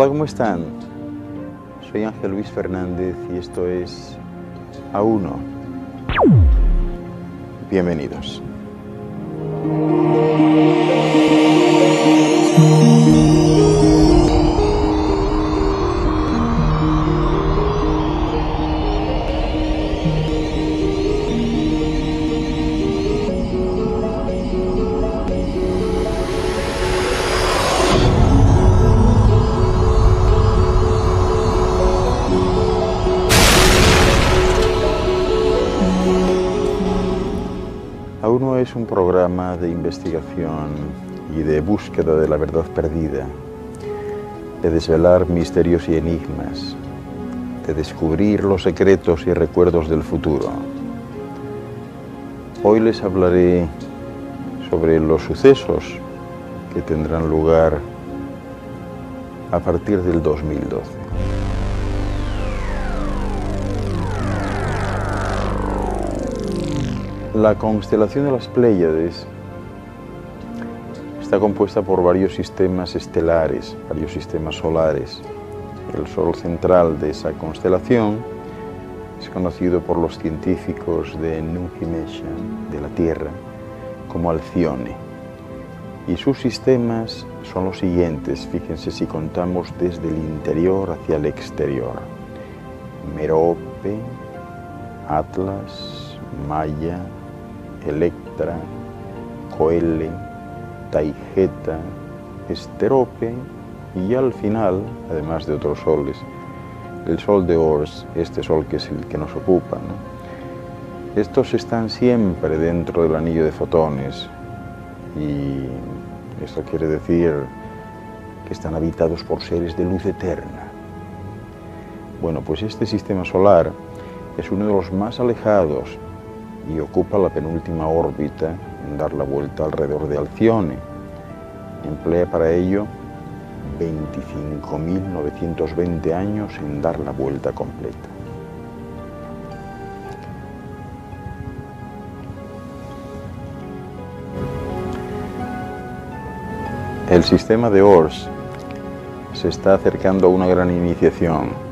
Hola, ¿cómo están? Soy Ángel Luis Fernández y esto es A1. Bienvenidos. A1 es un programa de investigación y de búsqueda de la verdad perdida, de desvelar misterios y enigmas, de descubrir los secretos y recuerdos del futuro. Hoy les hablaré sobre los sucesos que tendrán lugar a partir del 2012. La constelación de las Pléyades está compuesta por varios sistemas estelares, varios sistemas solares. El sol central de esa constelación es conocido por los científicos de Nuji-Mesha, de la Tierra, como Alcione. Y sus sistemas son los siguientes, fíjense si contamos desde el interior hacia el exterior: Merope, Atlas, Maya, Electra, Coele, Taygeta, Esterope y al final, además de otros soles, el sol de Ors, este sol que es el que nos ocupa, ¿no? Estos están siempre dentro del anillo de fotones y esto quiere decir que están habitados por seres de luz eterna. Bueno, pues este sistema solar es uno de los más alejados y ocupa la penúltima órbita en dar la vuelta alrededor de Alcione. Emplea para ello 25.920 años en dar la vuelta completa. El sistema de Ors se está acercando a una gran iniciación.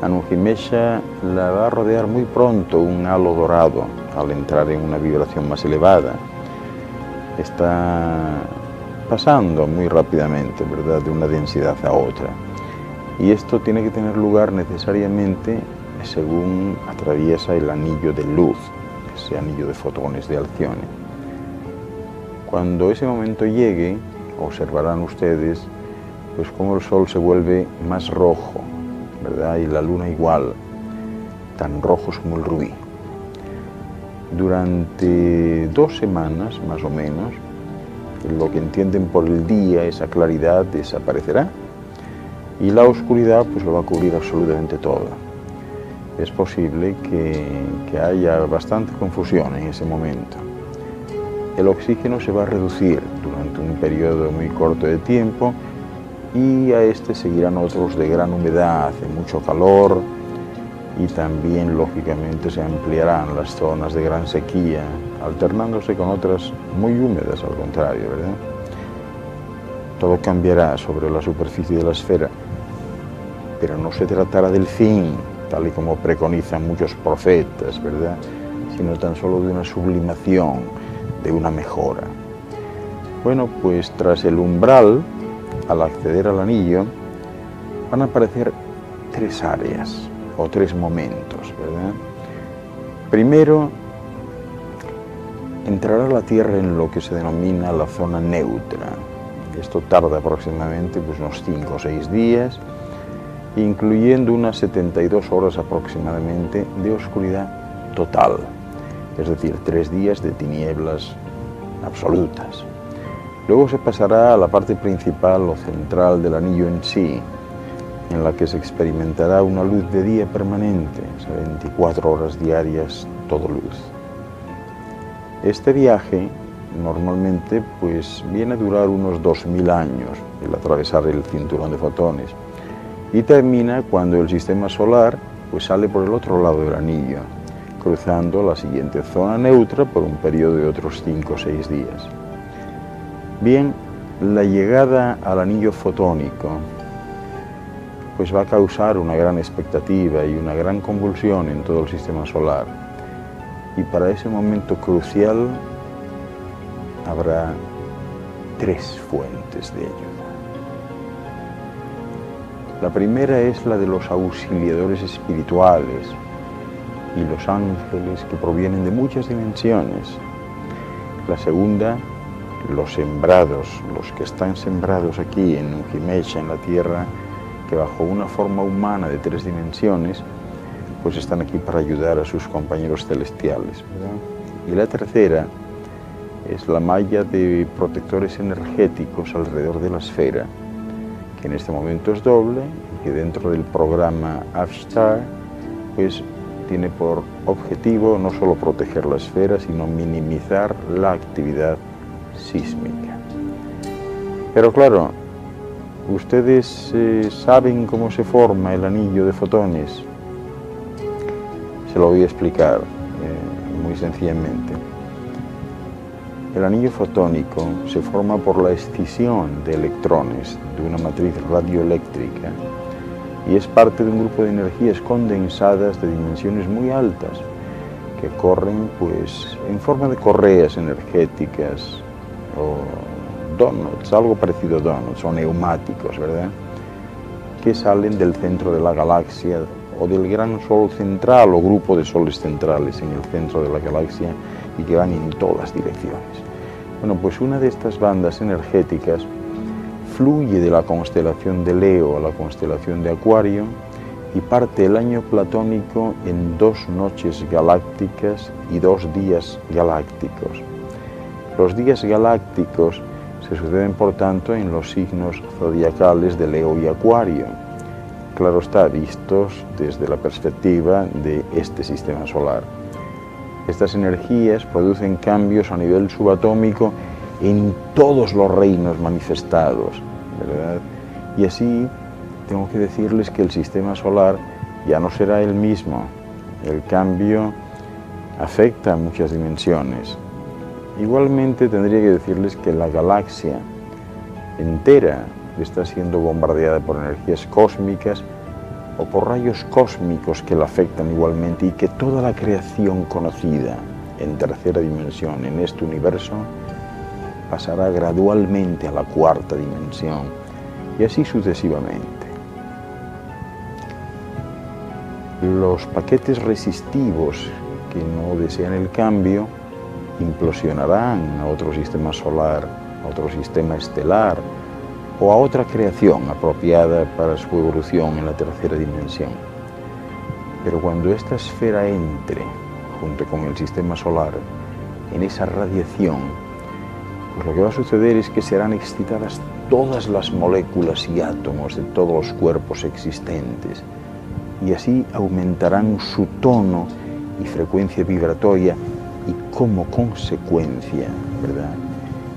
A Nuji-Mesha la va a rodear muy pronto un halo dorado al entrar en una vibración más elevada. Está pasando muy rápidamente, ¿verdad?, de una densidad a otra. Y esto tiene que tener lugar necesariamente según atraviesa el anillo de luz, ese anillo de fotones de Alcione. Cuando ese momento llegue, observarán ustedes pues cómo el Sol se vuelve más rojo, ¿verdad? Y la luna igual, tan rojos como el rubí. Durante 2 semanas, más o menos, lo que entienden por el día, esa claridad desaparecerá y la oscuridad pues lo va a cubrir absolutamente todo. Es posible que haya bastante confusión en ese momento. El oxígeno se va a reducir durante un periodo muy corto de tiempo y a este seguirán otros de gran humedad, de mucho calor, y también lógicamente se ampliarán las zonas de gran sequía, alternándose con otras muy húmedas al contrario, ¿verdad? Todo cambiará sobre la superficie de la esfera, pero no se tratará del fin, tal y como preconizan muchos profetas, ¿verdad?, sino tan solo de una sublimación, de una mejora. Bueno, pues tras el umbral, al acceder al anillo, van a aparecer 3 áreas o 3 momentos, ¿verdad? Primero, entrará la Tierra en lo que se denomina la zona neutra. Esto tarda aproximadamente pues, unos 5 o 6 días, incluyendo unas 72 horas aproximadamente de oscuridad total, es decir, 3 días de tinieblas absolutas. Luego se pasará a la parte principal o central del anillo en sí, en la que se experimentará una luz de día permanente, o sea, 24 horas diarias, todo luz. Este viaje normalmente pues, viene a durar unos 2000 años, el atravesar el cinturón de fotones, y termina cuando el sistema solar pues, sale por el otro lado del anillo, cruzando la siguiente zona neutra por un periodo de otros 5 o 6 días. Bien, la llegada al anillo fotónico pues va a causar una gran expectativa y una gran convulsión en todo el sistema solar. Y para ese momento crucial habrá tres fuentes de ayuda. La primera es la de los auxiliadores espirituales y los ángeles que provienen de muchas dimensiones. La segunda, los sembrados, los que están sembrados aquí en Ujimecha, en la tierra, que bajo una forma humana de tres dimensiones, pues están aquí para ayudar a sus compañeros celestiales, ¿verdad? Y la tercera es la malla de protectores energéticos alrededor de la esfera, que en este momento es doble y que dentro del programa Avstar, pues tiene por objetivo no solo proteger la esfera, sino minimizar la actividad sísmica. Pero claro, ustedes saben cómo se forma el anillo de fotones. Se lo voy a explicar muy sencillamente. El anillo fotónico se forma por la escisión de electrones de una matriz radioeléctrica y es parte de un grupo de energías condensadas de dimensiones muy altas que corren pues en forma de correas energéticas o donuts, algo parecido a donuts o neumáticos, ¿verdad? Que salen del centro de la galaxia o del gran sol central o grupo de soles centrales en el centro de la galaxia y que van en todas direcciones. Bueno, pues una de estas bandas energéticas fluye de la constelación de Leo a la constelación de Acuario y parte el año platónico en 2 noches galácticas y 2 días galácticos. Los días galácticos se suceden, por tanto, en los signos zodiacales de Leo y Acuario. Claro está, vistos desde la perspectiva de este sistema solar. Estas energías producen cambios a nivel subatómico en todos los reinos manifestados, ¿verdad? Y así tengo que decirles que el sistema solar ya no será el mismo. El cambio afecta a muchas dimensiones. Igualmente tendría que decirles que la galaxia entera está siendo bombardeada por energías cósmicas o por rayos cósmicos que la afectan igualmente y que toda la creación conocida en tercera dimensión en este universo pasará gradualmente a la cuarta dimensión y así sucesivamente. Los paquetes resistivos que no desean el cambio implosionarán a otro sistema solar, a otro sistema estelar o a otra creación apropiada para su evolución en la tercera dimensión. Pero cuando esta esfera entre, junto con el sistema solar, en esa radiación, pues lo que va a suceder es que serán excitadas todas las moléculas y átomos de todos los cuerpos existentes y así aumentarán su tono y frecuencia vibratoria y como consecuencia, ¿verdad?,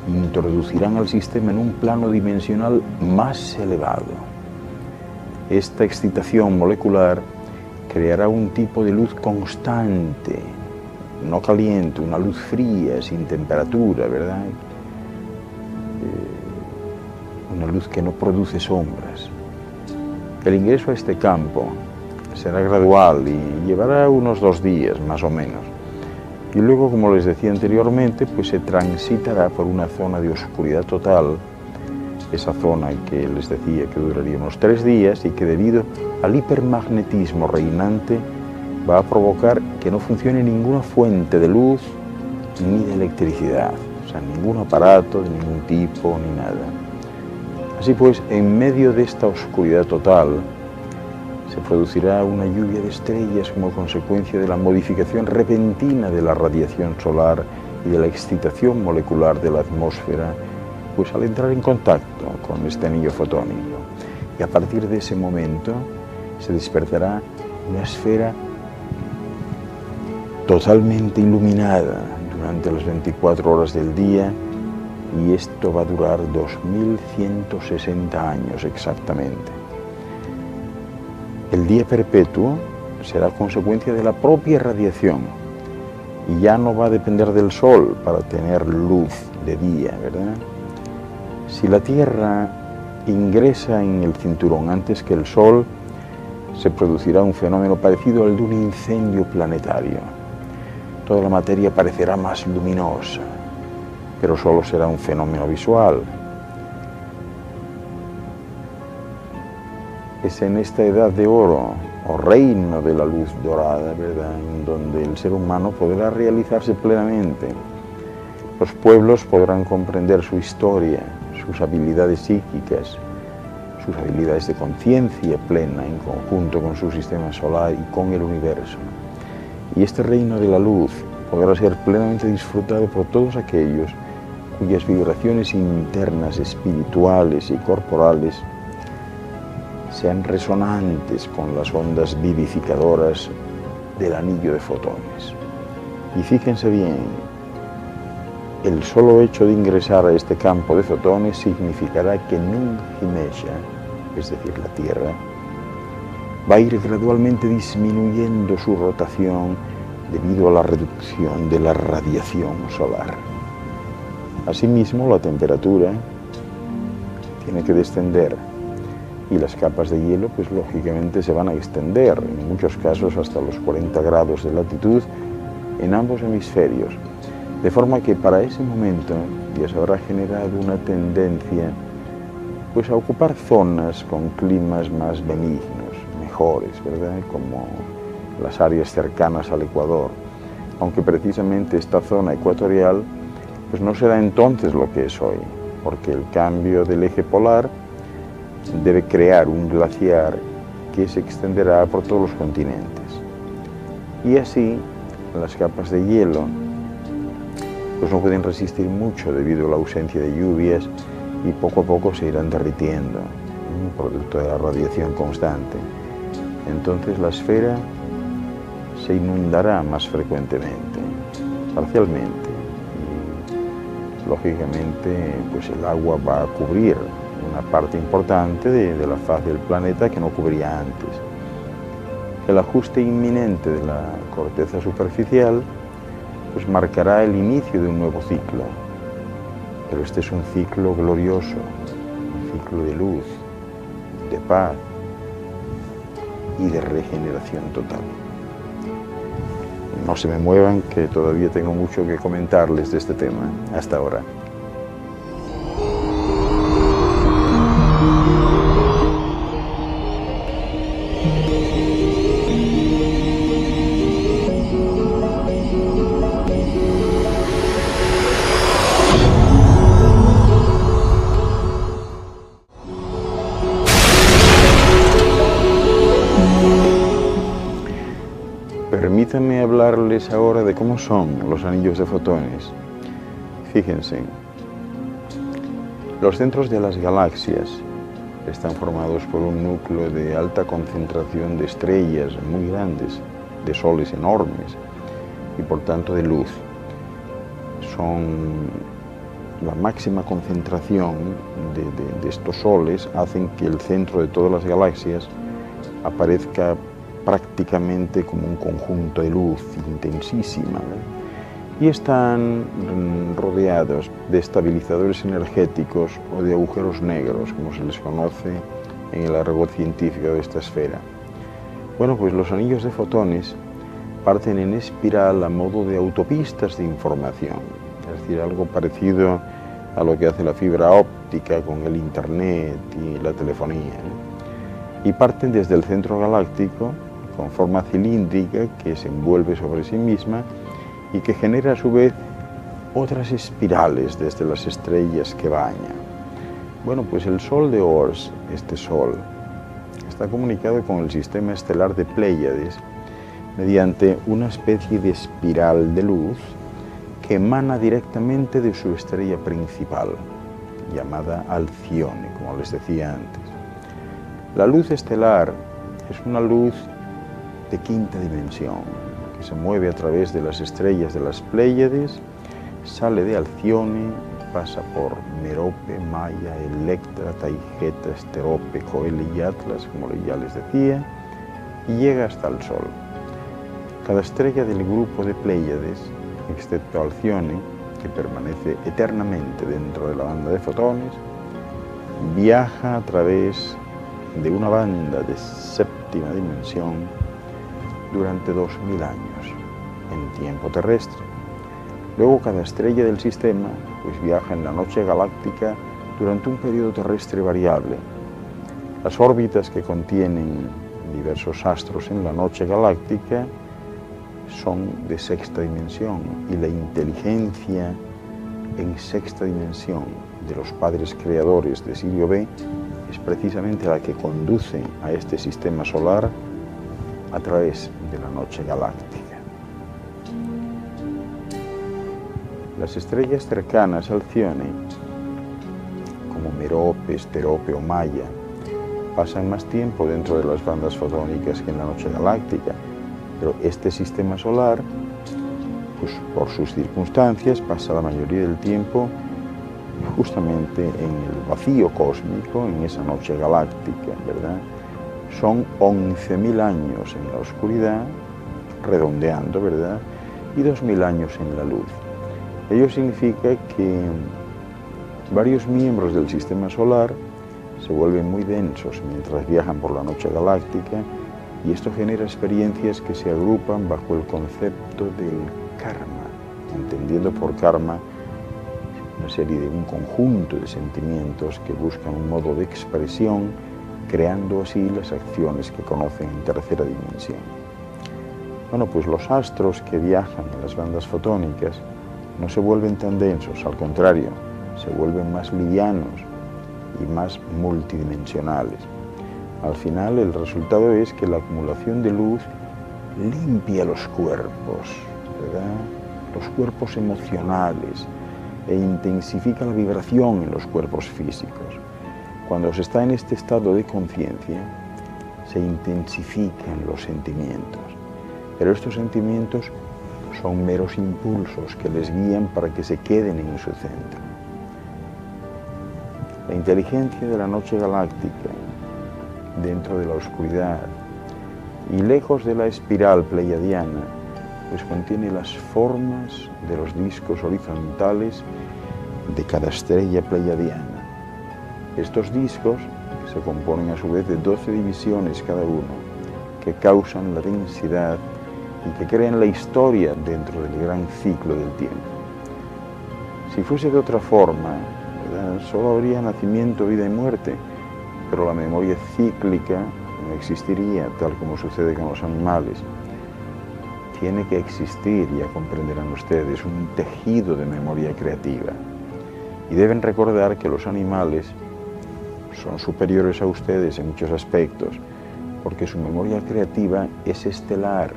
introducirán al sistema en un plano dimensional más elevado. Esta excitación molecular creará un tipo de luz constante, no caliente, una luz fría, sin temperatura, ¿verdad? Una luz que no produce sombras. El ingreso a este campo será gradual y llevará unos 2 días, más o menos. Y luego, como les decía anteriormente, pues se transitará por una zona de oscuridad total, esa zona que les decía que duraría unos 3 días y que debido al hipermagnetismo reinante va a provocar que no funcione ninguna fuente de luz ni de electricidad, o sea, ningún aparato de ningún tipo ni nada. Así pues, en medio de esta oscuridad total, se producirá una lluvia de estrellas como consecuencia de la modificación repentina de la radiación solar y de la excitación molecular de la atmósfera, pues al entrar en contacto con este anillo fotónico. Y a partir de ese momento se despertará una esfera totalmente iluminada durante las 24 horas del día y esto va a durar 2160 años exactamente. El día perpetuo será consecuencia de la propia radiación y ya no va a depender del sol para tener luz de día, ¿verdad? Si la Tierra ingresa en el cinturón antes que el Sol, se producirá un fenómeno parecido al de un incendio planetario. Toda la materia parecerá más luminosa, pero solo será un fenómeno visual. Es en esta edad de oro, o reino de la luz dorada, ¿verdad?, en donde el ser humano podrá realizarse plenamente. Los pueblos podrán comprender su historia, sus habilidades psíquicas, sus habilidades de conciencia plena en conjunto con su sistema solar y con el universo. Y este reino de la luz podrá ser plenamente disfrutado por todos aquellos cuyas vibraciones internas, espirituales y corporales sean resonantes con las ondas vivificadoras del anillo de fotones. Y fíjense bien, el solo hecho de ingresar a este campo de fotones significará que Nun Himesha, es decir, la Tierra, va a ir gradualmente disminuyendo su rotación debido a la reducción de la radiación solar. Asimismo, la temperatura tiene que descender y las capas de hielo, pues lógicamente se van a extender, en muchos casos hasta los 40 grados de latitud en ambos hemisferios, de forma que para ese momento ya se habrá generado una tendencia pues a ocupar zonas con climas más benignos, mejores, ¿verdad?, como las áreas cercanas al Ecuador, aunque precisamente esta zona ecuatorial pues no será entonces lo que es hoy, porque el cambio del eje polar debe crear un glaciar que se extenderá por todos los continentes. Y así las capas de hielo pues no pueden resistir mucho debido a la ausencia de lluvias y poco a poco se irán derritiendo, producto de la radiación constante. Entonces la esfera se inundará más frecuentemente, parcialmente, y lógicamente pues el agua va a cubrir una parte importante de la faz del planeta que no cubría antes. El ajuste inminente de la corteza superficial pues marcará el inicio de un nuevo ciclo, pero este es un ciclo glorioso, un ciclo de luz, de paz y de regeneración total. No se me muevan, que todavía tengo mucho que comentarles de este tema. Hasta ahora. Permítanme hablarles ahora de cómo son los anillos de fotones. Fíjense, los centros de las galaxias están formados por un núcleo de alta concentración de estrellas muy grandes, de soles enormes y por tanto de luz. La máxima concentración de estos soles hacen que el centro de todas las galaxias aparezca prácticamente como un conjunto de luz intensísima, y están rodeados de estabilizadores energéticos o de agujeros negros, como se les conoce en el argot científico de esta esfera. Bueno, pues los anillos de fotones parten en espiral a modo de autopistas de información, es decir, algo parecido a lo que hace la fibra óptica con el internet y la telefonía, y parten desde el centro galáctico con forma cilíndrica que se envuelve sobre sí misma y que genera a su vez otras espirales desde las estrellas que baña. Bueno, pues el Sol de Ors, este Sol, está comunicado con el sistema estelar de Pléyades mediante una especie de espiral de luz que emana directamente de su estrella principal, llamada Alcione, como les decía antes. La luz estelar es una luz de quinta dimensión, que se mueve a través de las estrellas de las Pléyades, sale de Alcione, pasa por Merope, Maya, Electra, Taigeta, Esterope, Coele y Atlas, como ya les decía, y llega hasta el Sol. Cada estrella del grupo de Pléyades, excepto Alcione, que permanece eternamente dentro de la banda de fotones, viaja a través de una banda de séptima dimensión durante 2000 años en tiempo terrestre. Luego cada estrella del sistema pues viaja en la noche galáctica durante un periodo terrestre variable. Las órbitas que contienen diversos astros en la noche galáctica son de sexta dimensión y la inteligencia en sexta dimensión de los padres creadores de Sirio B es precisamente la que conduce a este sistema solar a través de la noche galáctica. Las estrellas cercanas a Alcione, como Merope, Sterope o Maya, pasan más tiempo dentro de las bandas fotónicas que en la noche galáctica, pero este sistema solar, pues por sus circunstancias, pasa la mayoría del tiempo justamente en el vacío cósmico, en esa noche galáctica, ¿verdad? Son 11.000 años en la oscuridad, redondeando, ¿verdad? Y 2.000 años en la luz. Ello significa que varios miembros del sistema solar se vuelven muy densos mientras viajan por la noche galáctica y esto genera experiencias que se agrupan bajo el concepto del karma, entendiendo por karma una serie de un conjunto de sentimientos que buscan un modo de expresión, creando así las acciones que conocen en tercera dimensión. Bueno, pues los astros que viajan en las bandas fotónicas no se vuelven tan densos, al contrario, se vuelven más livianos y más multidimensionales. Al final el resultado es que la acumulación de luz limpia los cuerpos, ¿verdad? Los cuerpos emocionales, e intensifica la vibración en los cuerpos físicos. Cuando se está en este estado de conciencia, se intensifican los sentimientos, pero estos sentimientos son meros impulsos que les guían para que se queden en su centro. La inteligencia de la noche galáctica, dentro de la oscuridad y lejos de la espiral pleiadiana, pues contiene las formas de los discos horizontales de cada estrella pleiadiana. Estos discos se componen a su vez de 12 divisiones cada uno, que causan la densidad y que crean la historia dentro del gran ciclo del tiempo. Si fuese de otra forma, ¿verdad?, solo habría nacimiento, vida y muerte, pero la memoria cíclica no existiría tal como sucede con los animales. Tiene que existir, ya comprenderán ustedes, un tejido de memoria creativa. Y deben recordar que los animales son superiores a ustedes en muchos aspectos, porque su memoria creativa es estelar,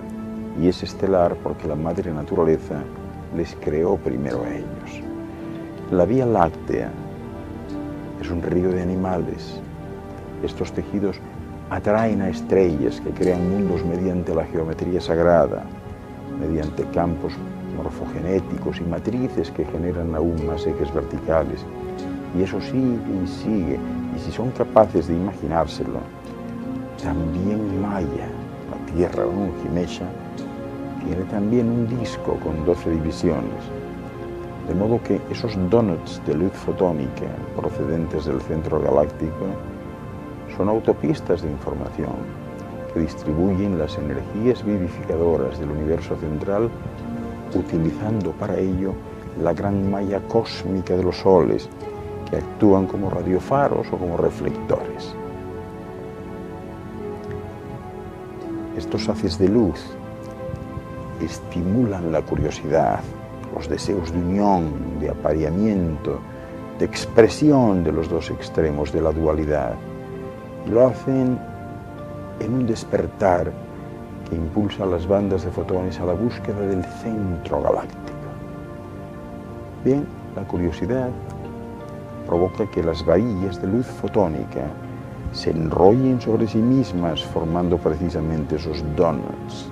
y es estelar porque la madre naturaleza les creó primero a ellos. La Vía Láctea es un río de animales. Estos tejidos atraen a estrellas que crean mundos mediante la geometría sagrada, mediante campos morfogenéticos y matrices que generan aún más ejes verticales. Y eso sigue y sigue. Y si son capaces de imaginárselo, también Maya, la Tierra Ungimecha, tiene también un disco con 12 divisiones. De modo que esos donuts de luz fotónica procedentes del centro galáctico son autopistas de información que distribuyen las energías vivificadoras del universo central, utilizando para ello la gran malla cósmica de los soles, que actúan como radiofaros o como reflectores. Estos haces de luz estimulan la curiosidad, los deseos de unión, de apareamiento, de expresión de los dos extremos de la dualidad. Y lo hacen en un despertar que impulsa a las bandas de fotones a la búsqueda del centro galáctico. Bien, la curiosidad provoca que las varillas de luz fotónica se enrollen sobre sí mismas, formando precisamente esos donuts.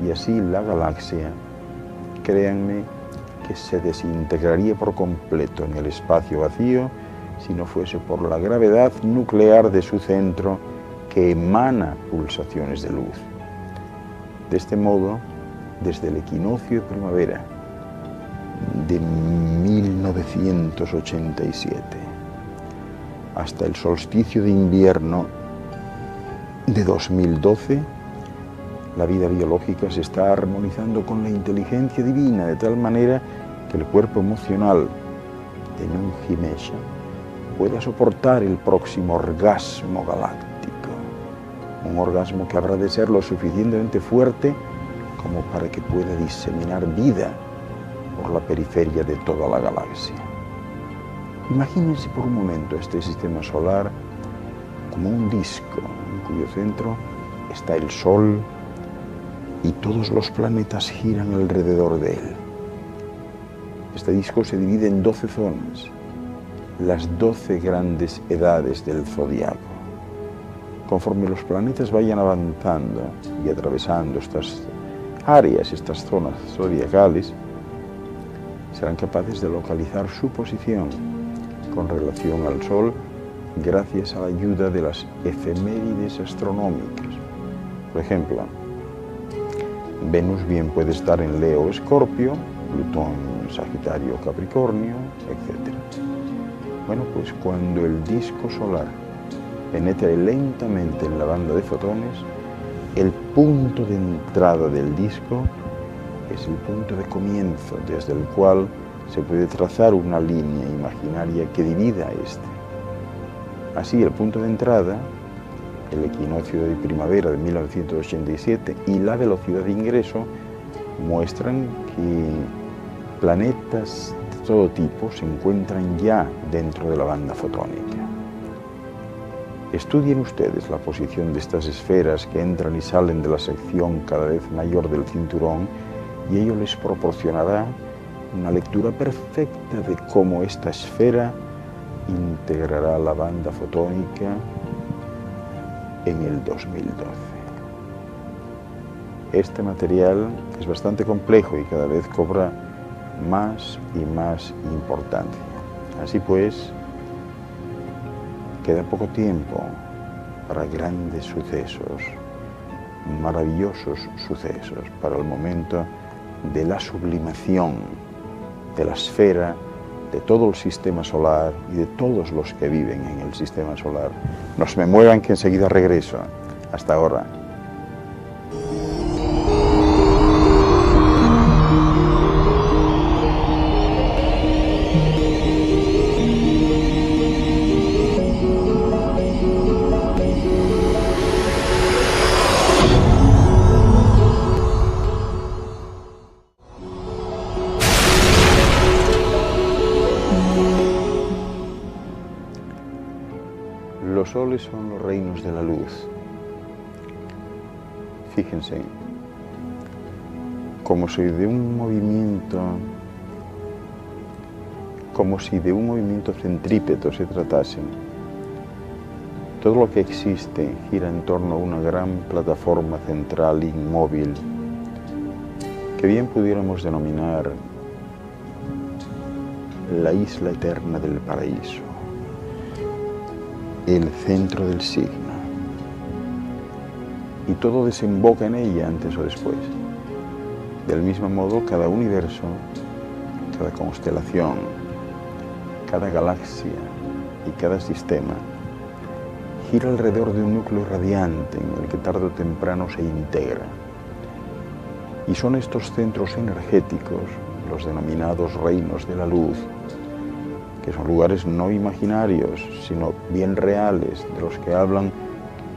Y así la galaxia, créanme, que se desintegraría por completo en el espacio vacío si no fuese por la gravedad nuclear de su centro, que emana pulsaciones de luz. De este modo, desde el equinoccio de primavera de 1987 hasta el solsticio de invierno de 2012, la vida biológica se está armonizando con la inteligencia divina, de tal manera que el cuerpo emocional de Nungi Mesha pueda soportar el próximo orgasmo galáctico, un orgasmo que habrá de ser lo suficientemente fuerte como para que pueda diseminar vida por la periferia de toda la galaxia. Imagínense por un momento este sistema solar como un disco en cuyo centro está el Sol y todos los planetas giran alrededor de él. Este disco se divide en 12 zonas, las 12 grandes edades del zodiaco. Conforme los planetas vayan avanzando y atravesando estas áreas, estas zonas zodiacales, serán capaces de localizar su posición con relación al Sol gracias a la ayuda de las efemérides astronómicas. Por ejemplo, Venus bien puede estar en Leo, Escorpio, Plutón, Sagitario, Capricornio, etc. Bueno, pues cuando el disco solar penetre lentamente en la banda de fotones, el punto de entrada del disco es el punto de comienzo desde el cual se puede trazar una línea imaginaria que divida a este. Así, el punto de entrada, el equinoccio de primavera de 1987 y la velocidad de ingreso muestran que planetas de todo tipo se encuentran ya dentro de la banda fotónica. Estudien ustedes la posición de estas esferas que entran y salen de la sección cada vez mayor del cinturón y ello les proporcionará una lectura perfecta de cómo esta esfera integrará la banda fotónica en el 2012. Este material es bastante complejo y cada vez cobra más y más importancia. Así pues, queda poco tiempo para grandes sucesos, maravillosos sucesos, para el momento de la sublimación de la esfera, de todo el sistema solar y de todos los que viven en el sistema solar. No se me muevan que enseguida regreso. Hasta ahora. Los soles son los reinos de la luz. Fíjense, como si de un movimiento centrípeto se tratase. Todo lo que existe gira en torno a una gran plataforma central inmóvil que bien pudiéramos denominar la isla eterna del paraíso, el centro del signo, y todo desemboca en ella antes o después. Del mismo modo, cada universo, cada constelación, cada galaxia y cada sistema gira alrededor de un núcleo radiante en el que tarde o temprano se integra. Y son estos centros energéticos, los denominados reinos de la luz, que son lugares no imaginarios, sino bien reales, de los que hablan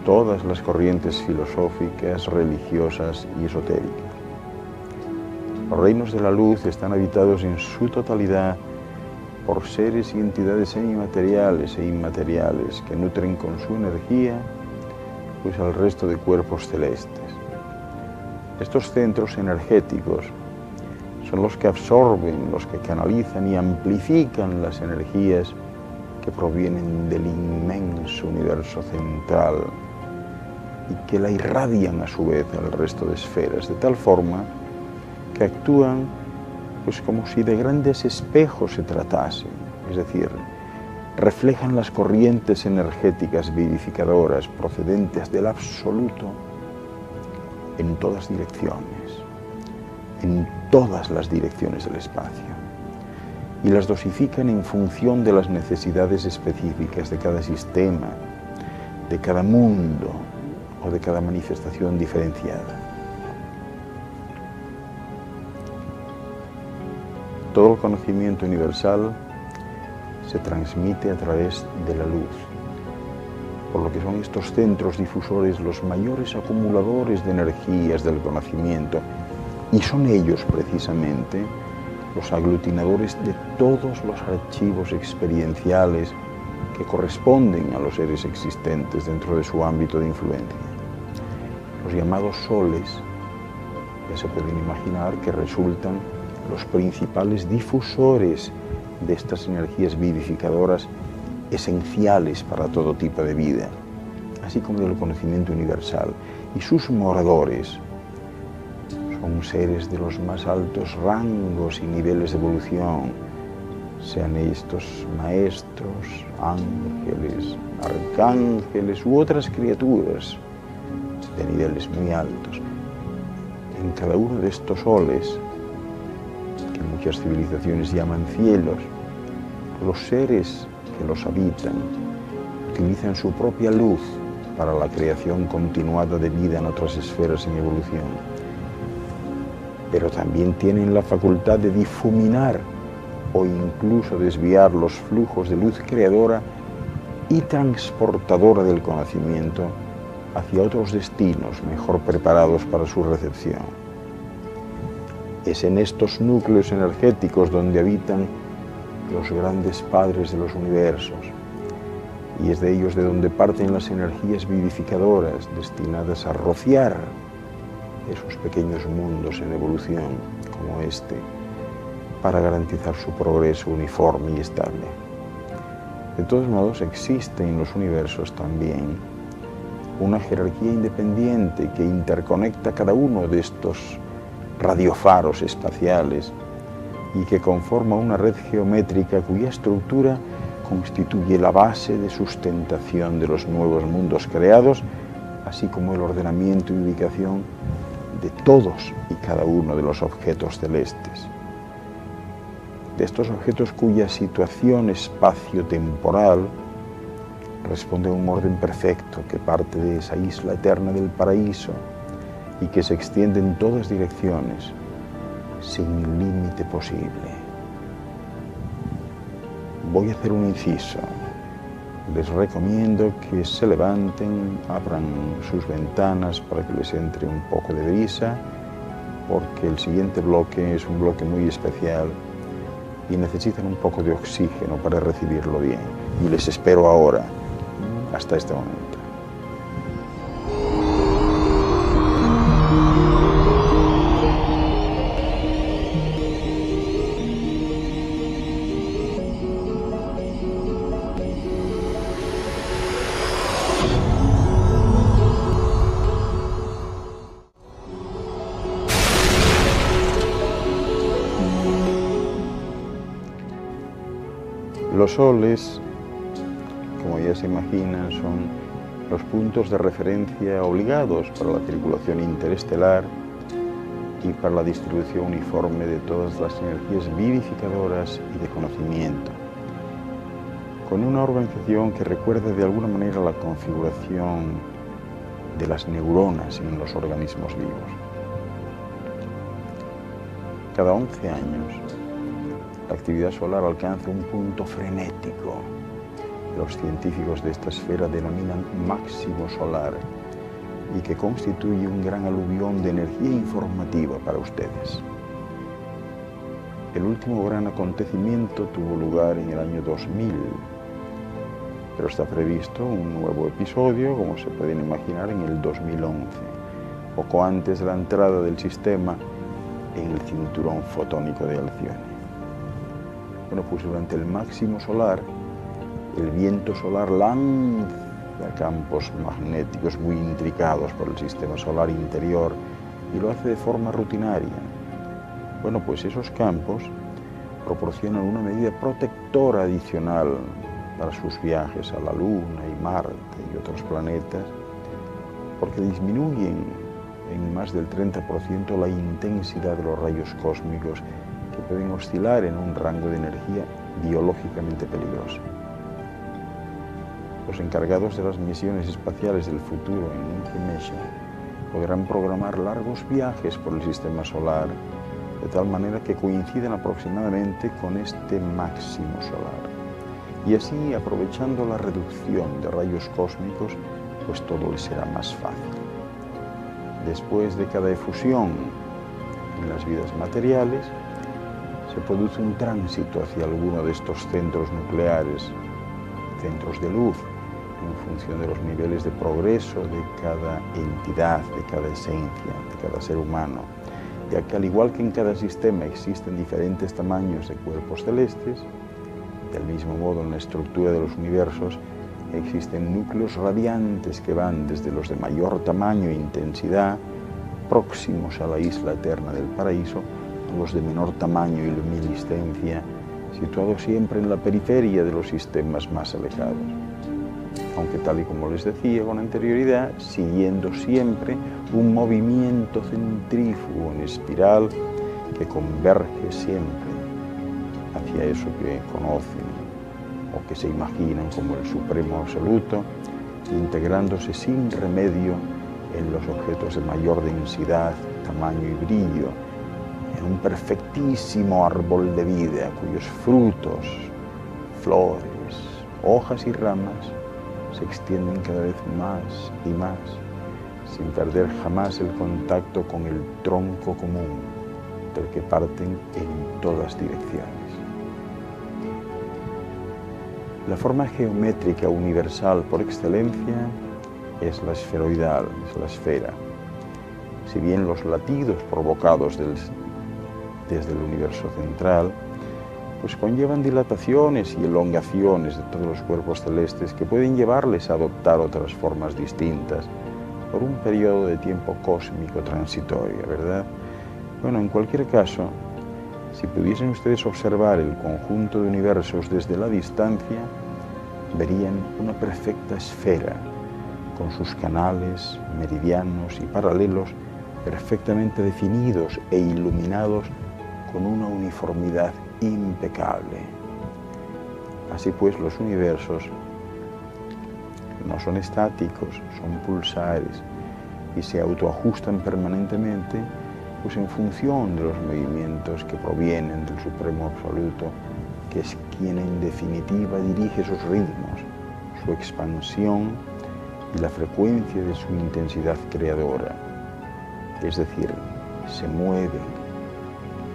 todas las corrientes filosóficas, religiosas y esotéricas. Los reinos de la luz están habitados en su totalidad por seres y entidades semimateriales e inmateriales que nutren con su energía pues al resto de cuerpos celestes. Estos centros energéticos son los que absorben, los que canalizan y amplifican las energías que provienen del inmenso universo central y que la irradian a su vez al resto de esferas, de tal forma que actúan pues como si de grandes espejos se tratase, es decir, reflejan las corrientes energéticas vivificadoras procedentes del absoluto en todas direcciones, en todas las direcciones del espacio. y las dosifican en función de las necesidades específicas de cada sistema, de cada mundo o de cada manifestación diferenciada. Todo el conocimiento universal se transmite a través de la luz, por lo que son estos centros difusores los mayores acumuladores de energías del conocimiento, y son ellos precisamente los aglutinadores de todos los archivos experienciales que corresponden a los seres existentes dentro de su ámbito de influencia. Los llamados soles, ya se pueden imaginar que resultan los principales difusores de estas energías vivificadoras esenciales para todo tipo de vida, así como del conocimiento universal. Y sus moradores son seres de los más altos rangos y niveles de evolución, sean estos maestros, ángeles, arcángeles u otras criaturas de niveles muy altos. En cada uno de estos soles, que muchas civilizaciones llaman cielos, los seres que los habitan utilizan su propia luz para la creación continuada de vida en otras esferas en evolución, pero también tienen la facultad de difuminar o incluso desviar los flujos de luz creadora y transportadora del conocimiento hacia otros destinos mejor preparados para su recepción. Es en estos núcleos energéticos donde habitan los grandes padres de los universos, y es de ellos de donde parten las energías vivificadoras destinadas a rociar esos pequeños mundos en evolución como este, para garantizar su progreso uniforme y estable. De todos modos, existe en los universos también una jerarquía independiente que interconecta cada uno de estos radiofaros espaciales y que conforma una red geométrica cuya estructura constituye la base de sustentación de los nuevos mundos creados, así como el ordenamiento y ubicación de todos y cada uno de los objetos celestes. De estos objetos cuya situación espacio-temporal responde a un orden perfecto que parte de esa isla eterna del paraíso y que se extiende en todas direcciones, sin límite posible. Voy a hacer un inciso. Les recomiendo que se levanten, abran sus ventanas para que les entre un poco de brisa, porque el siguiente bloque es un bloque muy especial y necesitan un poco de oxígeno para recibirlo bien. Y les espero ahora, hasta este momento. Los soles, como ya se imaginan, son los puntos de referencia obligados para la circulación interestelar y para la distribución uniforme de todas las energías vivificadoras y de conocimiento, con una organización que recuerda de alguna manera la configuración de las neuronas en los organismos vivos. Cada 11 años, la actividad solar alcanza un punto frenético. Los científicos de esta esfera denominan máximo solar y que constituye un gran aluvión de energía informativa para ustedes. El último gran acontecimiento tuvo lugar en el año 2000, pero está previsto un nuevo episodio, como se pueden imaginar, en el 2011, poco antes de la entrada del sistema en el cinturón fotónico de Alcione. Bueno, pues durante el máximo solar, el viento solar lanza campos magnéticos muy intricados por el sistema solar interior y lo hace de forma rutinaria. Bueno, pues esos campos proporcionan una medida protectora adicional para sus viajes a la Luna y Marte y otros planetas, porque disminuyen en más del 30% la intensidad de los rayos cósmicos que pueden oscilar en un rango de energía biológicamente peligroso. Los encargados de las misiones espaciales del futuro en Inkimeisha podrán programar largos viajes por el sistema solar, de tal manera que coincidan aproximadamente con este máximo solar. Y así, aprovechando la reducción de rayos cósmicos, pues todo les será más fácil. Después de cada efusión en las vidas materiales, se produce un tránsito hacia alguno de estos centros nucleares, centros de luz, en función de los niveles de progreso de cada entidad, de cada esencia, de cada ser humano, ya que al igual que en cada sistema existen diferentes tamaños de cuerpos celestes, del mismo modo en la estructura de los universos existen núcleos radiantes que van desde los de mayor tamaño e intensidad, próximos a la isla eterna del paraíso, a los de menor tamaño y luminiscencia, situados siempre en la periferia de los sistemas más alejados. Aunque tal y como les decía con anterioridad, siguiendo siempre un movimiento centrífugo en espiral que converge siempre hacia eso que conocen o que se imaginan como el Supremo Absoluto, integrándose sin remedio en los objetos de mayor densidad, tamaño y brillo, en un perfectísimo árbol de vida cuyos frutos, flores, hojas y ramas se extienden cada vez más y más, sin perder jamás el contacto con el tronco común del que parten en todas direcciones. La forma geométrica universal por excelencia es la esferoidal, es la esfera. Si bien los latidos provocados desde el universo central pues conllevan dilataciones y elongaciones de todos los cuerpos celestes que pueden llevarles a adoptar otras formas distintas por un periodo de tiempo cósmico transitorio, ¿verdad? Bueno, en cualquier caso, si pudiesen ustedes observar el conjunto de universos desde la distancia, verían una perfecta esfera con sus canales, meridianos y paralelos perfectamente definidos e iluminados con una uniformidad impecable. Así pues, los universos no son estáticos, son pulsares y se autoajustan permanentemente pues en función de los movimientos que provienen del Supremo Absoluto, que es quien en definitiva dirige sus ritmos, su expansión y la frecuencia de su intensidad creadora. Es decir, se mueven,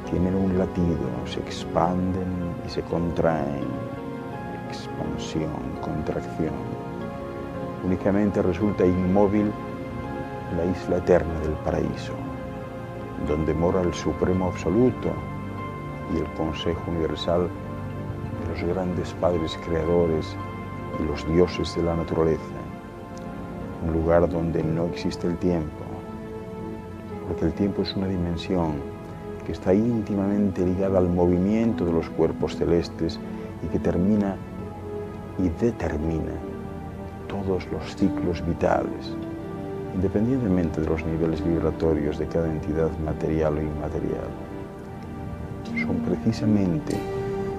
tienen un latido, se expanden y se contraen, expansión, contracción. Únicamente resulta inmóvil la isla eterna del paraíso, donde mora el Supremo Absoluto y el Consejo Universal de los grandes padres creadores y los dioses de la naturaleza, un lugar donde no existe el tiempo, porque el tiempo es una dimensión que está íntimamente ligada al movimiento de los cuerpos celestes y que termina y determina todos los ciclos vitales, independientemente de los niveles vibratorios de cada entidad material o inmaterial. Son precisamente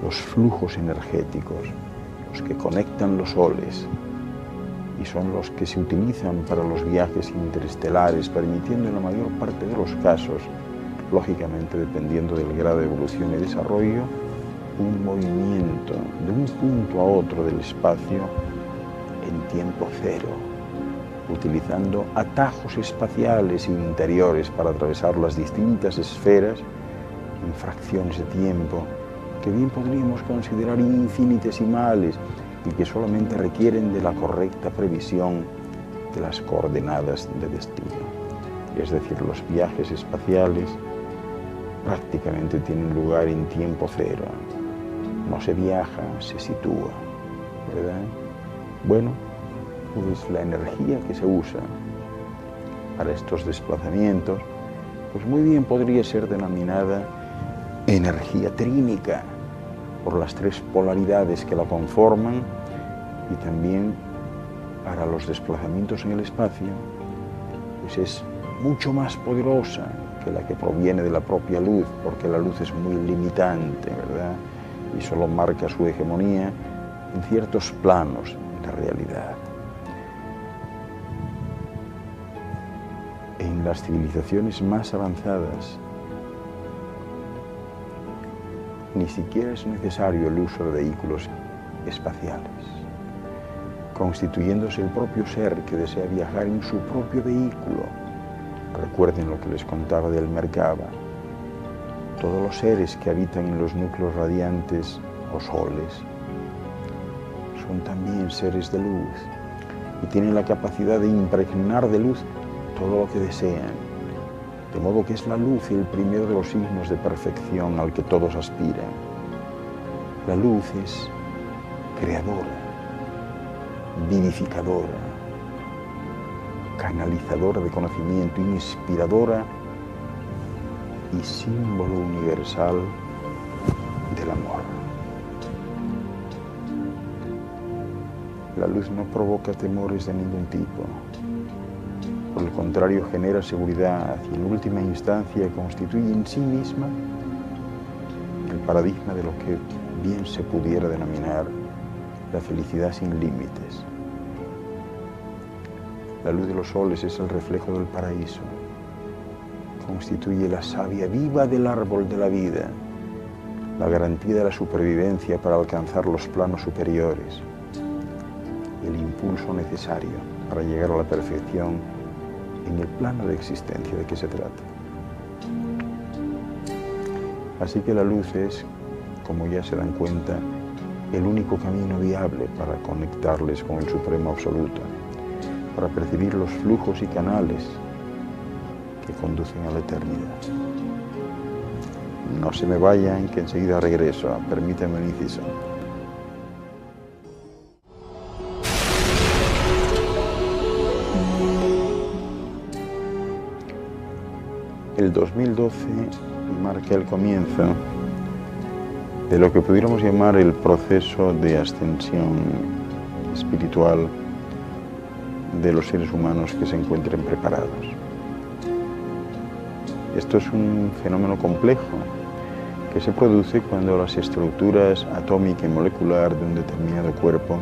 los flujos energéticos los que conectan los soles y son los que se utilizan para los viajes interestelares, permitiendo en la mayor parte de los casos, lógicamente dependiendo del grado de evolución y desarrollo, un movimiento de un punto a otro del espacio en tiempo cero, utilizando atajos espaciales e interiores para atravesar las distintas esferas en fracciones de tiempo que bien podríamos considerar infinitesimales y que solamente requieren de la correcta previsión de las coordenadas de destino. Es decir, los viajes espaciales prácticamente tienen lugar en tiempo cero. No se viaja, se sitúa, ¿verdad? Bueno, pues la energía que se usa para estos desplazamientos, pues muy bien podría ser denominada energía trínica, por las tres polaridades que la conforman, y también para los desplazamientos en el espacio, pues es mucho más poderosa que la que proviene de la propia luz, porque la luz es muy limitante, ¿verdad? Y solo marca su hegemonía en ciertos planos de realidad. En las civilizaciones más avanzadas, ni siquiera es necesario el uso de vehículos espaciales, constituyéndose el propio ser que desea viajar en su propio vehículo. Recuerden lo que les contaba del Merkaba. Todos los seres que habitan en los núcleos radiantes o soles son también seres de luz y tienen la capacidad de impregnar de luz todo lo que desean, de modo que es la luz el primero de los signos de perfección al que todos aspiran. La luz es creadora, vivificadora, canalizadora de conocimiento, inspiradora y símbolo universal del amor. La luz no provoca temores de ningún tipo. Por el contrario, genera seguridad y en última instancia constituye en sí misma el paradigma de lo que bien se pudiera denominar la felicidad sin límites. La luz de los soles es el reflejo del paraíso. Constituye la savia viva del árbol de la vida, la garantía de la supervivencia para alcanzar los planos superiores, el impulso necesario para llegar a la perfección en el plano de existencia de que se trata. Así que la luz es, como ya se dan cuenta, el único camino viable para conectarles con el Supremo Absoluto, para percibir los flujos y canales que conducen a la eternidad. No se me vayan, que enseguida regreso. Permítanme un inciso. El 2012 marca el comienzo de lo que pudiéramos llamar el proceso de ascensión espiritual de los seres humanos que se encuentren preparados. Esto es un fenómeno complejo que se produce cuando las estructuras atómica y molecular de un determinado cuerpo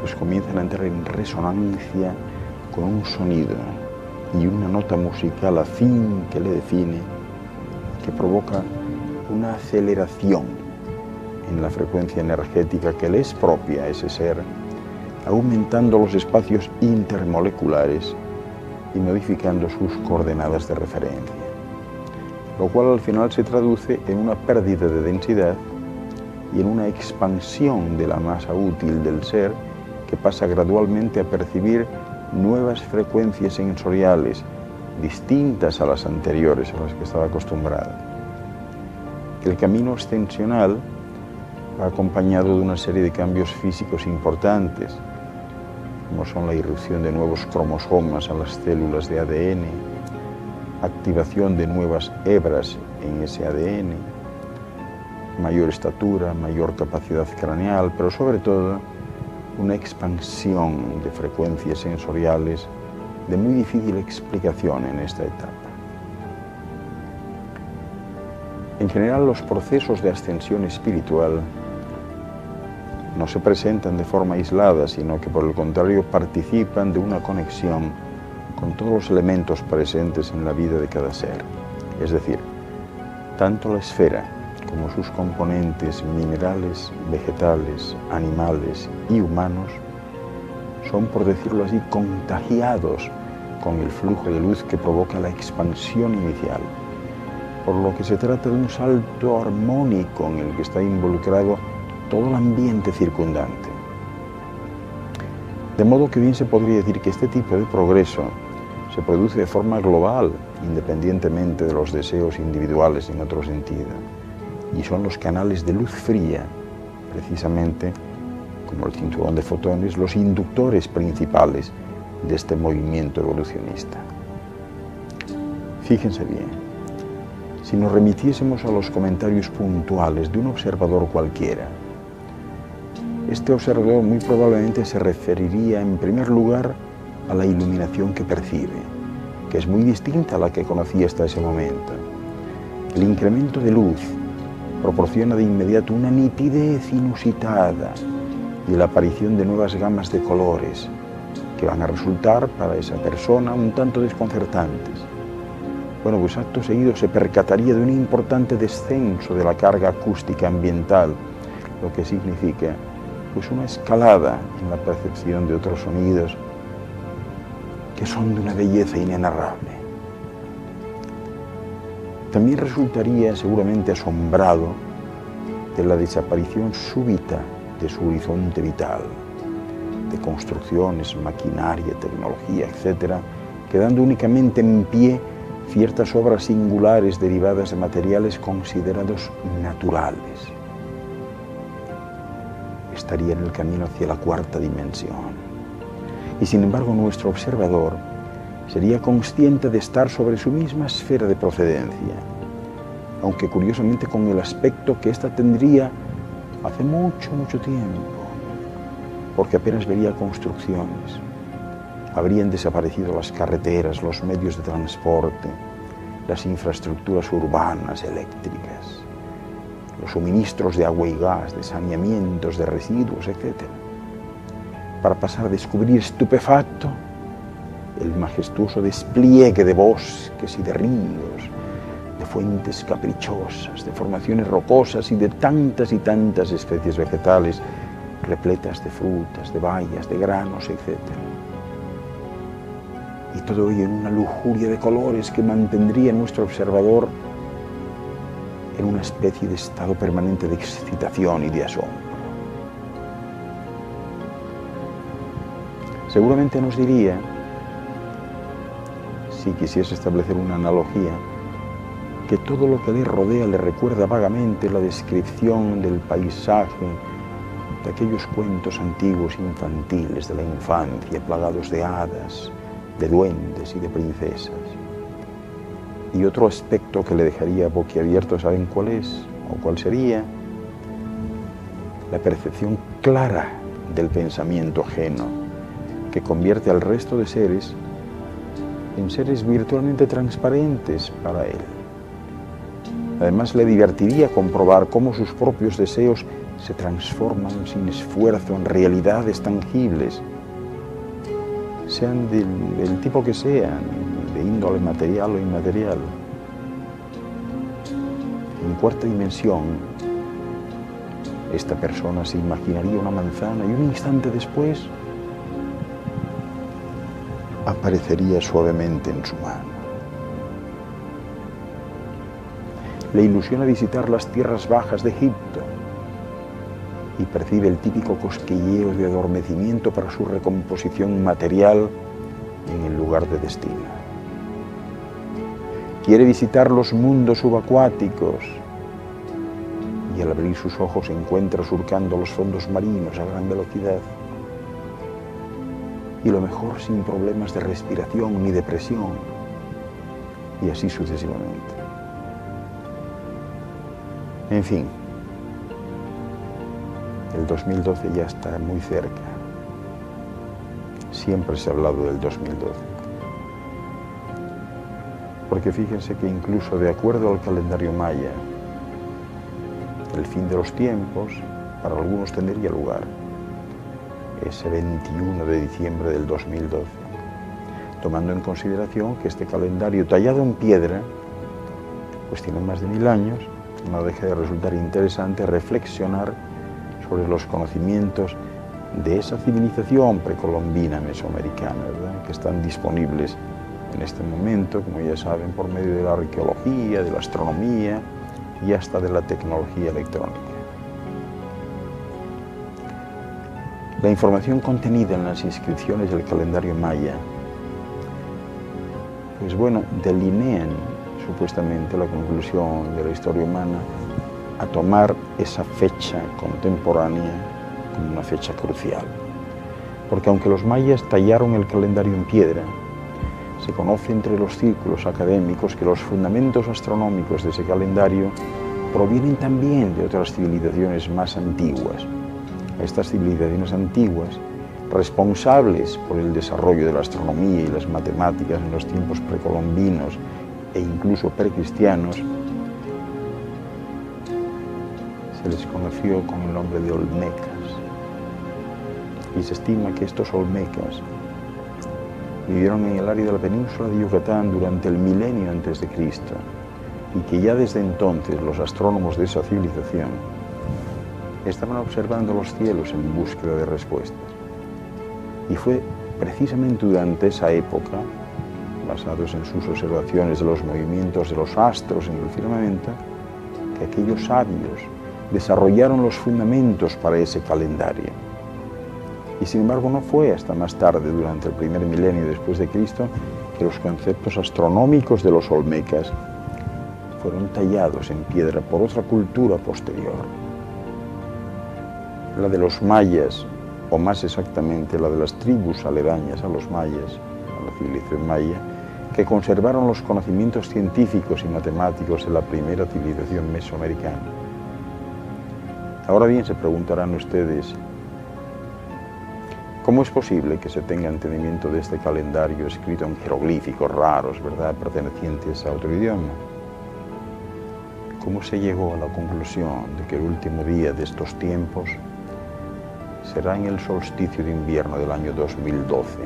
pues comienzan a entrar en resonancia con un sonido y una nota musical afín que le define, que provoca una aceleración en la frecuencia energética que le es propia a ese ser, aumentando los espacios intermoleculares y modificando sus coordenadas de referencia, lo cual al final se traduce en una pérdida de densidad y en una expansión de la masa útil del ser que pasa gradualmente a percibir nuevas frecuencias sensoriales distintas a las anteriores a las que estaba acostumbrado. El camino ascensional va acompañado de una serie de cambios físicos importantes, como son la irrupción de nuevos cromosomas a las células de ADN, activación de nuevas hebras en ese ADN, mayor estatura, mayor capacidad craneal, pero sobre todo una expansión de frecuencias sensoriales de muy difícil explicación en esta etapa. En general, los procesos de ascensión espiritual no se presentan de forma aislada, sino que por el contrario participan de una conexión con todos los elementos presentes en la vida de cada ser. Es decir, tanto la esfera como sus componentes minerales, vegetales, animales y humanos son, por decirlo así, contagiados con el flujo de luz que provoca la expansión inicial, por lo que se trata de un salto armónico en el que está involucrado todo el ambiente circundante. De modo que bien se podría decir que este tipo de progreso se produce de forma global, independientemente de los deseos individuales en otro sentido, y son los canales de luz fría, precisamente como el cinturón de fotones, los inductores principales de este movimiento evolucionista. Fíjense bien, si nos remitiésemos a los comentarios puntuales de un observador cualquiera, este observador muy probablemente se referiría en primer lugar a la iluminación que percibe, que es muy distinta a la que conocía hasta ese momento. El incremento de luz proporciona de inmediato una nitidez inusitada y la aparición de nuevas gamas de colores que van a resultar para esa persona un tanto desconcertantes. Bueno, pues acto seguido se percataría de un importante descenso de la carga acústica ambiental, lo que significa pues una escalada en la percepción de otros sonidos que son de una belleza inenarrable. También resultaría seguramente asombrado de la desaparición súbita de su horizonte vital, de construcciones, maquinaria, tecnología, etc., quedando únicamente en pie ciertas obras singulares derivadas de materiales considerados naturales. Estaría en el camino hacia la cuarta dimensión. Y sin embargo nuestro observador sería consciente de estar sobre su misma esfera de procedencia, aunque curiosamente con el aspecto que ésta tendría hace mucho, mucho tiempo, porque apenas vería construcciones. Habrían desaparecido las carreteras, los medios de transporte, las infraestructuras urbanas, eléctricas, los suministros de agua y gas, de saneamientos, de residuos, etc., para pasar a descubrir estupefacto el majestuoso despliegue de bosques y de ríos, de fuentes caprichosas, de formaciones rocosas y de tantas y tantas especies vegetales repletas de frutas, de bayas, de granos, etc. Y todo ello en una lujuria de colores que mantendría a nuestro observador en una especie de estado permanente de excitación y de asombro. Seguramente nos diría, si quisiese establecer una analogía, que todo lo que le rodea le recuerda vagamente la descripción del paisaje de aquellos cuentos antiguos infantiles de la infancia, plagados de hadas, de duendes y de princesas. Y otro aspecto que le dejaría boquiabierto, ¿saben cuál es? ¿O cuál sería? La percepción clara del pensamiento ajeno, que convierte al resto de seres en seres virtualmente transparentes para él. Además, le divertiría comprobar cómo sus propios deseos se transforman sin esfuerzo en realidades tangibles, sean del tipo que sean, de índole material o inmaterial. En cuarta dimensión, esta persona se imaginaría una manzana y un instante después aparecería suavemente en su mano. Le ilusiona visitar las tierras bajas de Egipto y percibe el típico cosquilleo de adormecimiento para su recomposición material en el lugar de destino. Quiere visitar los mundos subacuáticos y al abrir sus ojos se encuentra surcando los fondos marinos a gran velocidad. Y lo mejor sin problemas de respiración ni de presión, y así sucesivamente. En fin, el 2012 ya está muy cerca. Siempre se ha hablado del 2012. Porque fíjense que incluso de acuerdo al calendario maya, el fin de los tiempos para algunos tendría lugar ese 21 de diciembre del 2012, tomando en consideración que este calendario tallado en piedra pues tiene más de 1000 años, no deja de resultar interesante reflexionar sobre los conocimientos de esa civilización precolombina mesoamericana, ¿verdad?, que están disponibles en este momento, como ya saben, por medio de la arqueología, de la astronomía y hasta de la tecnología electrónica. La información contenida en las inscripciones del calendario maya, pues bueno, delinean supuestamente la conclusión de la historia humana a tomar esa fecha contemporánea como una fecha crucial. Porque aunque los mayas tallaron el calendario en piedra, se conoce entre los círculos académicos que los fundamentos astronómicos de ese calendario provienen también de otras civilizaciones más antiguas. A estas civilizaciones antiguas responsables por el desarrollo de la astronomía y las matemáticas en los tiempos precolombinos e incluso precristianos, se les conoció con el nombre de Olmecas. Y se estima que estos Olmecas vivieron en el área de la península de Yucatán durante el milenio antes de Cristo, y que ya desde entonces los astrónomos de esa civilización estaban observando los cielos en búsqueda de respuestas. Y fue precisamente durante esa época, basados en sus observaciones de los movimientos de los astros en el firmamento, que aquellos sabios desarrollaron los fundamentos para ese calendario. Y sin embargo no fue hasta más tarde, durante el primer milenio después de Cristo, que los conceptos astronómicos de los Olmecas fueron tallados en piedra por otra cultura posterior, la de los mayas, o más exactamente la de las tribus aledañas a los mayas, a la civilización maya, que conservaron los conocimientos científicos y matemáticos de la primera civilización mesoamericana. Ahora bien, se preguntarán ustedes, ¿cómo es posible que se tenga entendimiento de este calendario escrito en jeroglíficos raros, ¿verdad?, pertenecientes a otro idioma? ¿Cómo se llegó a la conclusión de que el último día de estos tiempos será en el solsticio de invierno del año 2012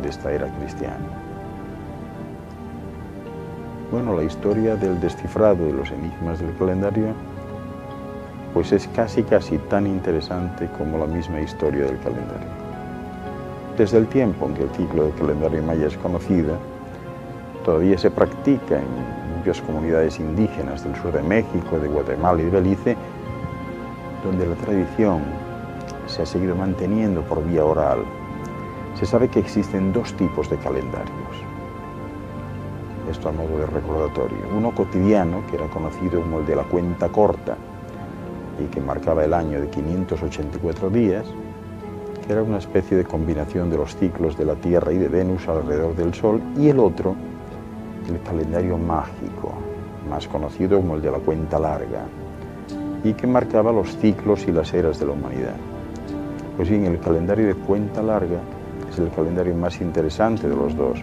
de esta era cristiana? Bueno, la historia del descifrado de los enigmas del calendario pues es casi tan interesante como la misma historia del calendario. Desde el tiempo en que el ciclo del calendario maya es conocido, todavía se practica en muchas comunidades indígenas del sur de México, de Guatemala y de Belice, donde la tradición se ha seguido manteniendo por vía oral. Se sabe que existen dos tipos de calendarios. Esto a modo de recordatorio. Uno cotidiano, que era conocido como el de la cuenta corta y que marcaba el año de 584 días, que era una especie de combinación de los ciclos de la Tierra y de Venus alrededor del Sol, y el otro, el calendario mágico, más conocido como el de la cuenta larga, y que marcaba los ciclos y las eras de la humanidad. Pues bien, el calendario de cuenta larga es el calendario más interesante de los dos,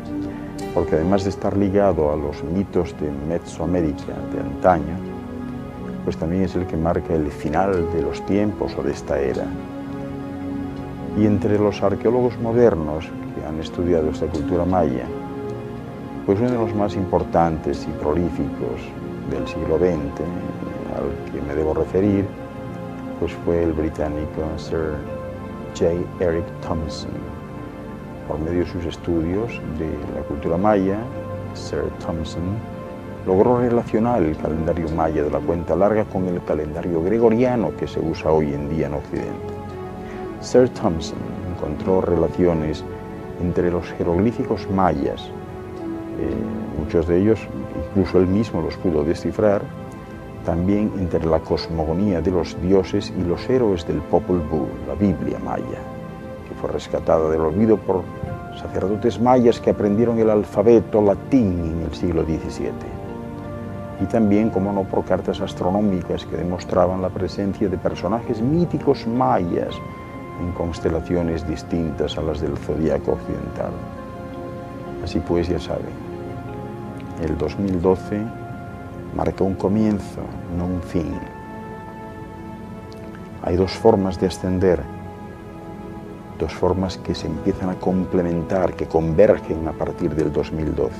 porque además de estar ligado a los mitos de Mesoamérica de antaño, pues también es el que marca el final de los tiempos o de esta era. Y entre los arqueólogos modernos que han estudiado esta cultura maya, pues uno de los más importantes y prolíficos del siglo XX, al que me debo referir, pues fue el británico Sir J. Eric Thompson. Por medio de sus estudios de la cultura maya, Sir Thompson logró relacionar el calendario maya de la cuenta larga con el calendario gregoriano que se usa hoy en día en Occidente. Sir Thompson encontró relaciones entre los jeroglíficos mayas, muchos de ellos incluso él mismo los pudo descifrar, también entre la cosmogonía de los dioses y los héroes del Popol Vuh, la Biblia maya, que fue rescatada del olvido por sacerdotes mayas que aprendieron el alfabeto latín en el siglo XVII. Y también, como no, por cartas astronómicas que demostraban la presencia de personajes míticos mayas en constelaciones distintas a las del zodíaco occidental. Así pues, ya saben, el 2012 marca un comienzo, no un fin. Hay dos formas de ascender, dos formas que se empiezan a complementar, que convergen a partir del 2012.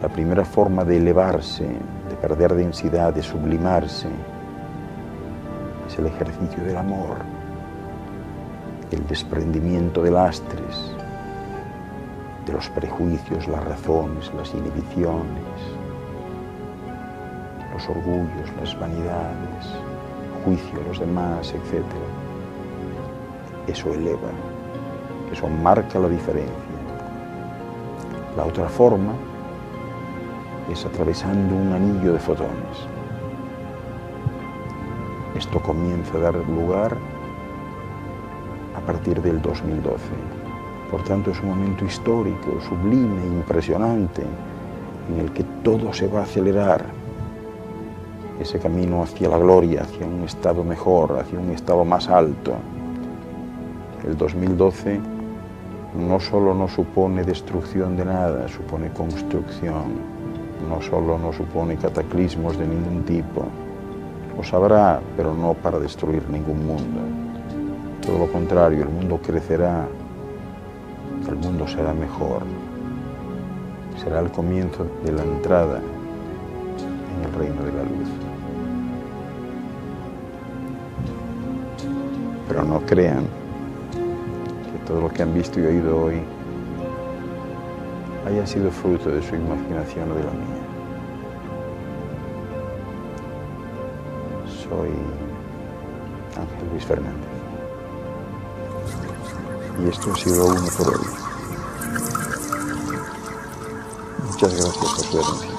La primera forma de elevarse, de perder densidad, de sublimarse, es el ejercicio del amor, el desprendimiento de lastres, de los prejuicios, las razones, las inhibiciones, los orgullos, las vanidades, juicio a los demás, etc. Eso eleva, eso marca la diferencia. La otra forma es atravesando un anillo de fotones. Esto comienza a dar lugar a partir del 2012. Por tanto, es un momento histórico, sublime, impresionante, en el que todo se va a acelerar. Ese camino hacia la gloria, hacia un estado mejor, hacia un estado más alto, El 2012 no solo no supone destrucción de nada, supone construcción. No solo no supone cataclismos de ningún tipo. Los habrá, pero no para destruir ningún mundo. Todo lo contrario, el mundo crecerá, el mundo será mejor. Será el comienzo de la entrada en el reino de la luz. Pero no crean que todo lo que han visto y oído hoy haya sido fruto de su imaginación o de la mía. Soy Ángel Luis Fernández. Y esto ha sido Uno por Hoy. Muchas gracias por su atención.